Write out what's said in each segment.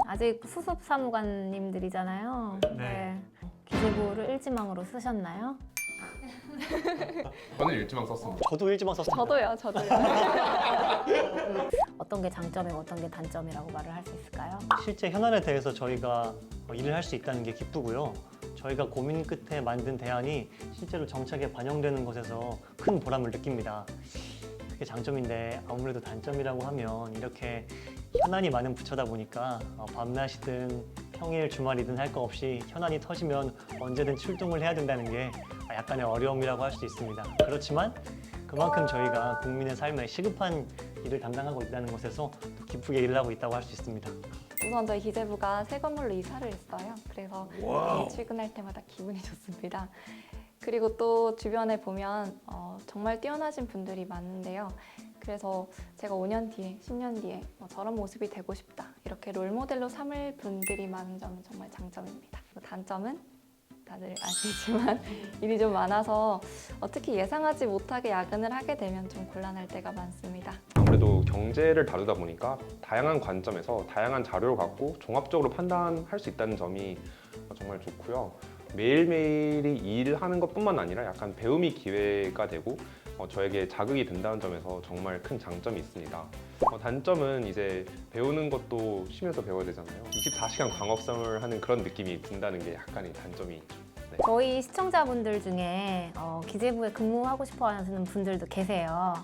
아직 수습 사무관님들이잖아요. 네. 기재부를 일지망으로 쓰셨나요? 저는 일지망 썼습니다. 저도 일지망 썼습니다. 저도요. 어떤 게 장점이고 어떤 게 단점이라고 말을 할 수 있을까요? 실제 현안에 대해서 저희가 일을 할 수 있다는 게 기쁘고요. 저희가 고민 끝에 만든 대안이 실제로 정책에 반영되는 것에서 큰 보람을 느낍니다. 그게 장점인데 아무래도 단점이라고 하면 이렇게 현안이 많은 부처다 보니까 밤낮이든 평일 주말이든 할 거 없이 현안이 터지면 언제든 출동을 해야 된다는 게 약간의 어려움이라고 할 수 있습니다. 그렇지만 그만큼 저희가 국민의 삶에 시급한 일을 담당하고 있다는 것에서 더 기쁘게 일을 하고 있다고 할 수 있습니다. 우선 저희 기재부가 새 건물로 이사를 했어요. 그래서 출근할 때마다 기분이 좋습니다. 그리고 또 주변에 보면 정말 뛰어나신 분들이 많은데요. 그래서 제가 5년 뒤에, 10년 뒤에 저런 모습이 되고 싶다. 이렇게 롤모델로 삼을 분들이 많은 점은 정말 장점입니다. 단점은 다들 아시지만 일이 좀 많아서 특히 예상하지 못하게 야근을 하게 되면 좀 곤란할 때가 많습니다. 아무래도 경제를 다루다 보니까 다양한 관점에서 다양한 자료를 갖고 종합적으로 판단할 수 있다는 점이 정말 좋고요. 매일매일이 일하는 것뿐만 아니라 약간 배움이 기회가 되고 저에게 자극이 된다는 점에서 정말 큰 장점이 있습니다. 단점은 이제 배우는 것도 쉬면서 배워야 되잖아요. 24시간 광업성을 하는 그런 느낌이 든다는 게 약간의 단점이 있죠. 네. 저희 시청자분들 중에 기재부에 근무하고 싶어 하시는 분들도 계세요.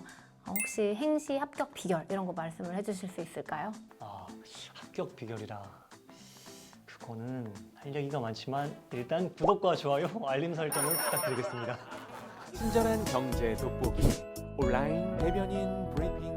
혹시 행시 합격 비결 이런 거 말씀을 해주실 수 있을까요? 합격 비결이라 그거는 할 얘기가 많지만 일단 구독과 좋아요, 알림 설정을 부탁드리겠습니다. 친절한 경제 돋보기 온라인 대변인 브리핑.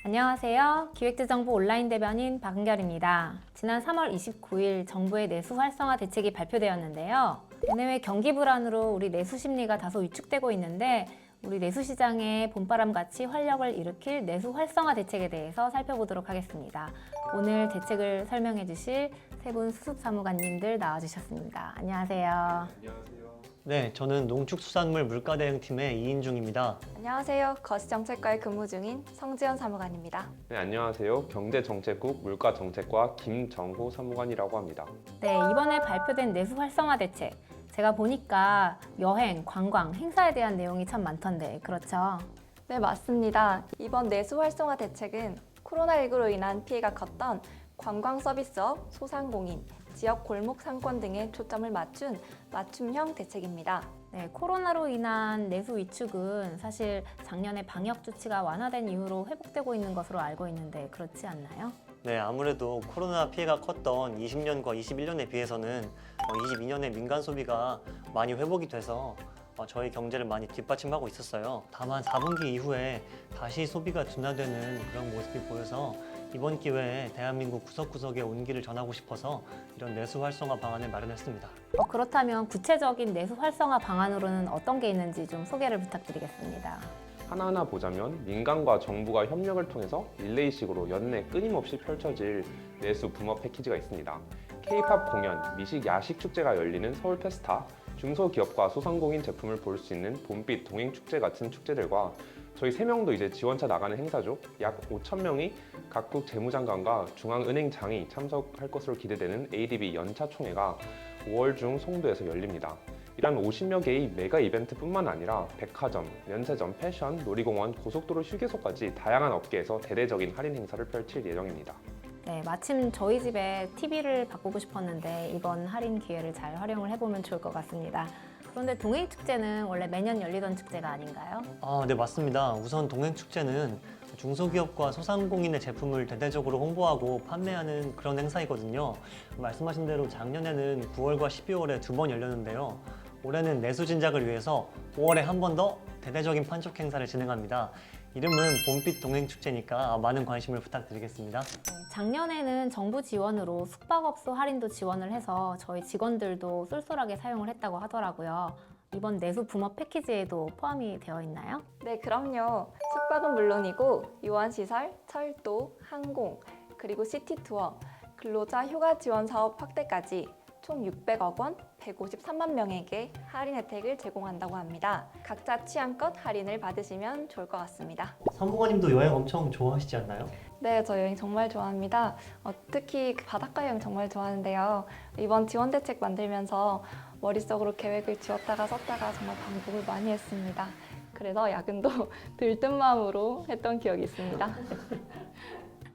안녕하세요. 기획재정부 온라인 대변인 박은결입니다. 지난 3월 29일 정부의 내수 활성화 대책이 발표되었는데요. 내외 경기 불안으로 우리 내수 심리가 다소 위축되고 있는데 우리 내수 시장에 봄바람같이 활력을 일으킬 내수 활성화 대책에 대해서 살펴보도록 하겠습니다. 오늘 대책을 설명해 주실 세 분 수습사무관님들 나와주셨습니다. 안녕하세요. 안녕하세요. 네, 저는 농축수산물 물가대응팀의 이인중입니다. 안녕하세요. 거시정책과에 근무 중인 성지연 사무관입니다. 네, 안녕하세요. 경제정책국 물가정책과 김정호 사무관이라고 합니다. 네, 이번에 발표된 내수 활성화 대책. 제가 보니까 여행, 관광, 행사에 대한 내용이 참 많던데 그렇죠? 네, 맞습니다. 이번 내수 활성화 대책은 코로나19로 인한 피해가 컸던 관광 서비스업, 소상공인, 지역 골목 상권 등에 초점을 맞춘 맞춤형 대책입니다. 네, 코로나로 인한 내수 위축은 사실 작년에 방역 조치가 완화된 이후로 회복되고 있는 것으로 알고 있는데 그렇지 않나요? 네, 아무래도 코로나 피해가 컸던 20년과 21년에 비해서는 22년에 민간 소비가 많이 회복이 돼서 저희 경제를 많이 뒷받침하고 있었어요. 다만 4분기 이후에 다시 소비가 둔화되는 그런 모습이 보여서 이번 기회에 대한민국 구석구석에 온기를 전하고 싶어서 이런 내수 활성화 방안을 마련했습니다. 그렇다면 구체적인 내수 활성화 방안으로는 어떤 게 있는지 좀 소개를 부탁드리겠습니다. 하나하나 보자면 민간과 정부가 협력을 통해서 릴레이식으로 연내 끊임없이 펼쳐질 내수 붐업 패키지가 있습니다. K-팝 공연, 미식, 야식 축제가 열리는 서울 페스타, 중소기업과 소상공인 제품을 볼 수 있는 봄빛 동행축제 같은 축제들과 저희 3명도 이제 지원차 나가는 행사죠. 약 5,000명이 각국 재무장관과 중앙은행장이 참석할 것으로 기대되는 ADB 연차총회가 5월 중 송도에서 열립니다. 이런 50여 개의 메가 이벤트뿐만 아니라 백화점, 면세점, 패션, 놀이공원, 고속도로 휴게소까지 다양한 업계에서 대대적인 할인 행사를 펼칠 예정입니다. 네, 마침 저희 집에 TV를 바꾸고 싶었는데 이번 할인 기회를 잘 활용을 해보면 좋을 것 같습니다. 그런데 동해축제는 원래 매년 열리던 축제가 아닌가요? 네, 맞습니다. 우선 동행축제는 중소기업과 소상공인의 제품을 대대적으로 홍보하고 판매하는 그런 행사이거든요. 말씀하신 대로 작년에는 9월과 12월에 2번 열렸는데요. 올해는 내수 진작을 위해서 5월에 한 번 더 대대적인 판촉 행사를 진행합니다. 이름은 봄빛 동행축제니까 많은 관심을 부탁드리겠습니다. 작년에는 정부 지원으로 숙박업소 할인도 지원을 해서 저희 직원들도 쏠쏠하게 사용을 했다고 하더라고요. 이번 내수 붐업 패키지에도 포함이 되어 있나요? 네, 그럼요. 숙박은 물론이고 요원시설, 철도, 항공, 그리고 시티투어, 근로자 휴가 지원 사업 확대까지 총 600억 원, 153만 명에게 할인 혜택을 제공한다고 합니다. 각자 취향껏 할인을 받으시면 좋을 것 같습니다. 선부가님도 여행 엄청 좋아하시지 않나요? 네, 저 여행 정말 좋아합니다. 특히 그 바닷가 여행 정말 좋아하는데요. 이번 지원 대책 만들면서 머릿속으로 계획을 지웠다가 썼다가 정말 반복을 많이 했습니다. 그래서 야근도 들뜬 마음으로 했던 기억이 있습니다.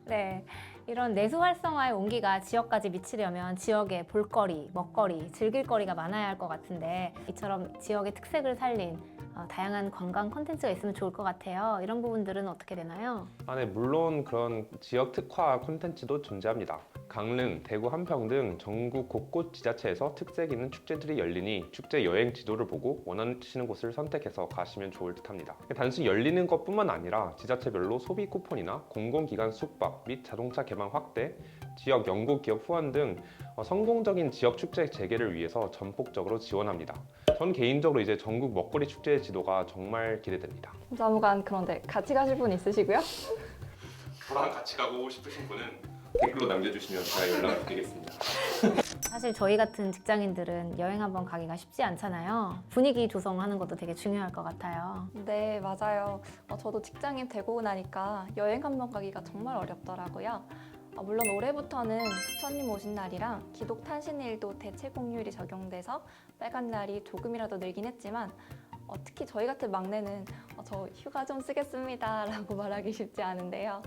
네, 이런 내수 활성화의 온기가 지역까지 미치려면 지역에 볼거리, 먹거리, 즐길거리가 많아야 할 것 같은데 이처럼 지역의 특색을 살린 다양한 관광 콘텐츠가 있으면 좋을 것 같아요. 이런 부분들은 어떻게 되나요? 네, 물론 그런 지역 특화 콘텐츠도 존재합니다. 강릉, 대구, 한평 등 전국 곳곳 지자체에서 특색 있는 축제들이 열리니 축제 여행 지도를 보고 원하시는 곳을 선택해서 가시면 좋을 듯합니다. 단순히 열리는 것뿐만 아니라 지자체별로 소비 쿠폰이나 공공기관 숙박 및 자동차 개방 확대, 지역 연구 기업 후원 등 성공적인 지역 축제 재개를 위해서 전폭적으로 지원합니다. 전 개인적으로 이제 전국 먹거리 축제 지도가 정말 기대됩니다. 자무관 그런데 같이 가실 분 있으시고요? 저랑 같이 가고 싶으신 분은 댓글로 남겨주시면 제가 연락을 드리겠습니다. 사실 저희 같은 직장인들은 여행 한번 가기가 쉽지 않잖아요. 분위기 조성하는 것도 되게 중요할 것 같아요. 네, 맞아요. 저도 직장인 되고 나니까 여행 한번 가기가 정말 어렵더라고요. 물론 올해부터는 부처님 오신 날이랑 기독 탄신일도 대체 공휴일이 적용돼서 빨간 날이 조금이라도 늘긴 했지만 특히 저희 같은 막내는 저 휴가 좀 쓰겠습니다 라고 말하기 쉽지 않은데요.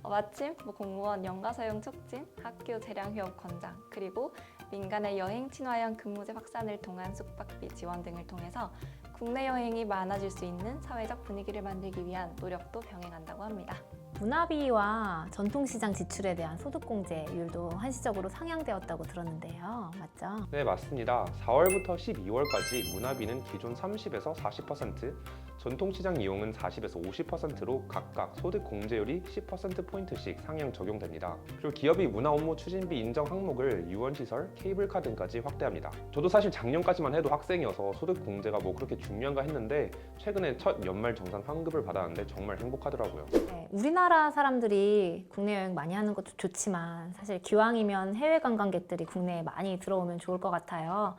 마침 공무원 연가 사용 촉진, 학교 재량 휴업 권장, 그리고 민간의 여행 친화형 근무제 확산을 통한 숙박비 지원 등을 통해서 국내 여행이 많아질 수 있는 사회적 분위기를 만들기 위한 노력도 병행한다고 합니다. 문화비와 전통시장 지출에 대한 소득공제율도 한시적으로 상향되었다고 들었는데요. 맞죠? 네, 맞습니다. 4월부터 12월까지 문화비는 기존 30에서 40%, 전통시장 이용은 40에서 50%로 각각 소득 공제율이 10%포인트씩 상향 적용됩니다. 그리고 기업이 문화 업무 추진비 인정 항목을 유원시설, 케이블카 등까지 확대합니다. 저도 사실 작년까지만 해도 학생이어서 소득 공제가 뭐 그렇게 중요한가 했는데 최근에 첫 연말 정산 환급을 받았는데 정말 행복하더라고요. 네, 우리나라 사람들이 국내 여행 많이 하는 것도 좋지만 사실 기왕이면 해외 관광객들이 국내에 많이 들어오면 좋을 것 같아요.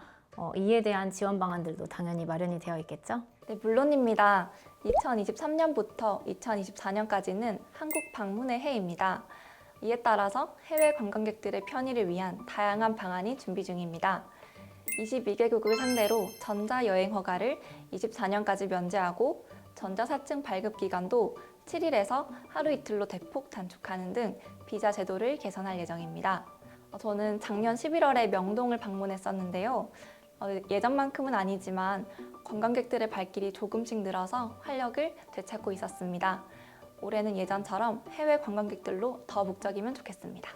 이에 대한 지원 방안들도 당연히 마련이 되어 있겠죠? 네, 물론입니다. 2023년부터 2024년까지는 한국 방문의 해입니다. 이에 따라서 해외 관광객들의 편의를 위한 다양한 방안이 준비 중입니다. 22개국을 상대로 전자여행 허가를 24년까지 면제하고 전자사증 발급 기간도 7일에서 하루 이틀로 대폭 단축하는 등 비자 제도를 개선할 예정입니다. 저는 작년 11월에 명동을 방문했었는데요. 예전만큼은 아니지만 관광객들의 발길이 조금씩 늘어서 활력을 되찾고 있었습니다. 올해는 예전처럼 해외 관광객들로 더 북적이면 좋겠습니다.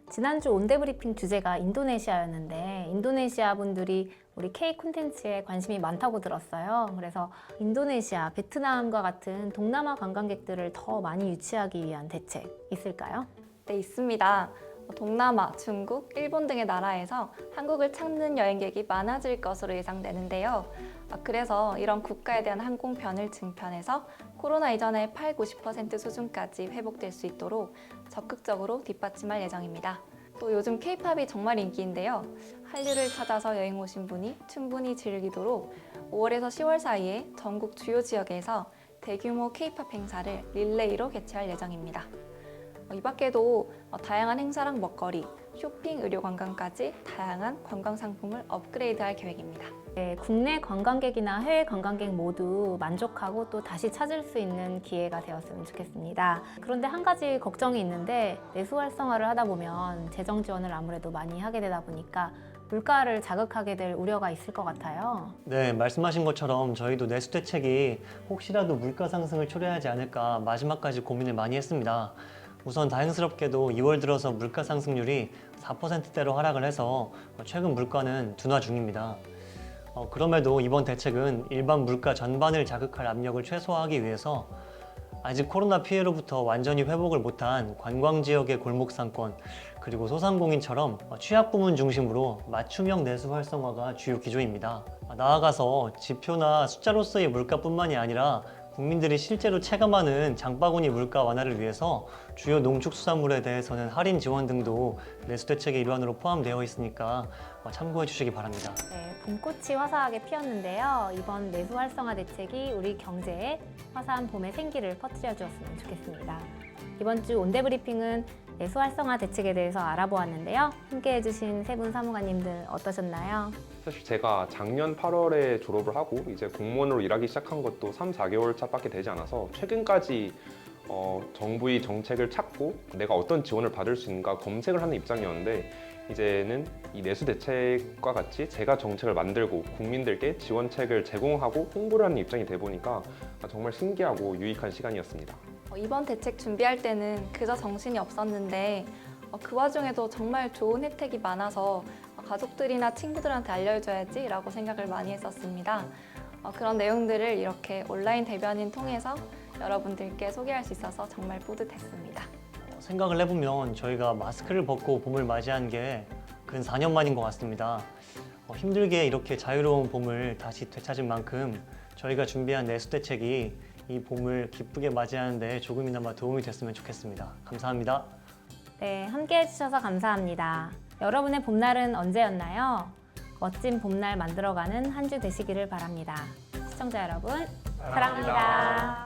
지난주 온데브리핑 주제가 인도네시아였는데 인도네시아 분들이 우리 K 콘텐츠에 관심이 많다고 들었어요. 그래서 인도네시아, 베트남과 같은 동남아 관광객들을 더 많이 유치하기 위한 대책 있을까요? 네, 있습니다. 동남아, 중국, 일본 등의 나라에서 한국을 찾는 여행객이 많아질 것으로 예상되는데요. 그래서 이런 국가에 대한 항공편을 증편해서 코로나 이전의 80-90% 수준까지 회복될 수 있도록 적극적으로 뒷받침할 예정입니다. 또 요즘 K-팝이 정말 인기인데요. 한류를 찾아서 여행 오신 분이 충분히 즐기도록 5월에서 10월 사이에 전국 주요 지역에서 대규모 K-팝 행사를 릴레이로 개최할 예정입니다. 이 밖에도 다양한 행사랑 먹거리, 쇼핑, 의료 관광까지 다양한 관광 상품을 업그레이드할 계획입니다. 네, 국내 관광객이나 해외 관광객 모두 만족하고 또 다시 찾을 수 있는 기회가 되었으면 좋겠습니다. 그런데 한 가지 걱정이 있는데 내수 활성화를 하다 보면 재정 지원을 아무래도 많이 하게 되다 보니까 물가를 자극하게 될 우려가 있을 것 같아요. 네, 말씀하신 것처럼 저희도 내수 대책이 혹시라도 물가 상승을 초래하지 않을까 마지막까지 고민을 많이 했습니다. 우선 다행스럽게도 2월 들어서 물가 상승률이 4%대로 하락을 해서 최근 물가는 둔화 중입니다. 그럼에도 이번 대책은 일반 물가 전반을 자극할 압력을 최소화하기 위해서 아직 코로나 피해로부터 완전히 회복을 못한 관광지역의 골목상권 그리고 소상공인처럼 취약 부문 중심으로 맞춤형 내수 활성화가 주요 기조입니다. 나아가서 지표나 숫자로서의 물가뿐만이 아니라 국민들이 실제로 체감하는 장바구니 물가 완화를 위해서 주요 농축수산물에 대해서는 할인 지원 등도 내수 대책의 일환으로 포함되어 있으니까 참고해 주시기 바랍니다. 네, 봄꽃이 화사하게 피었는데요. 이번 내수 활성화 대책이 우리 경제에 화사한 봄의 생기를 퍼뜨려 주었으면 좋겠습니다. 이번 주 온대브리핑은 내수 활성화 대책에 대해서 알아보았는데요. 함께 해주신 세 분 사무관님들 어떠셨나요? 사실 제가 작년 8월에 졸업을 하고 이제 공무원으로 일하기 시작한 것도 3, 4개월 차밖에 되지 않아서 최근까지 정부의 정책을 찾고 내가 어떤 지원을 받을 수 있는가 검색을 하는 입장이었는데 이제는 이 내수 대책과 같이 제가 정책을 만들고 국민들께 지원책을 제공하고 홍보를 하는 입장이 돼 보니까 정말 신기하고 유익한 시간이었습니다. 이번 대책 준비할 때는 그저 정신이 없었는데 그 와중에도 정말 좋은 혜택이 많아서 가족들이나 친구들한테 알려줘야지 라고 생각을 많이 했었습니다. 그런 내용들을 이렇게 온라인 대변인 통해서 여러분들께 소개할 수 있어서 정말 뿌듯했습니다. 생각을 해보면 저희가 마스크를 벗고 봄을 맞이한 게 근 4년 만인 것 같습니다. 힘들게 이렇게 자유로운 봄을 다시 되찾은 만큼 저희가 준비한 내수 대책이 이 봄을 기쁘게 맞이하는 데 조금이나마 도움이 됐으면 좋겠습니다. 감사합니다. 네, 함께 해주셔서 감사합니다. 여러분의 봄날은 언제였나요? 멋진 봄날 만들어가는 한 주 되시기를 바랍니다. 시청자 여러분, 사랑합니다.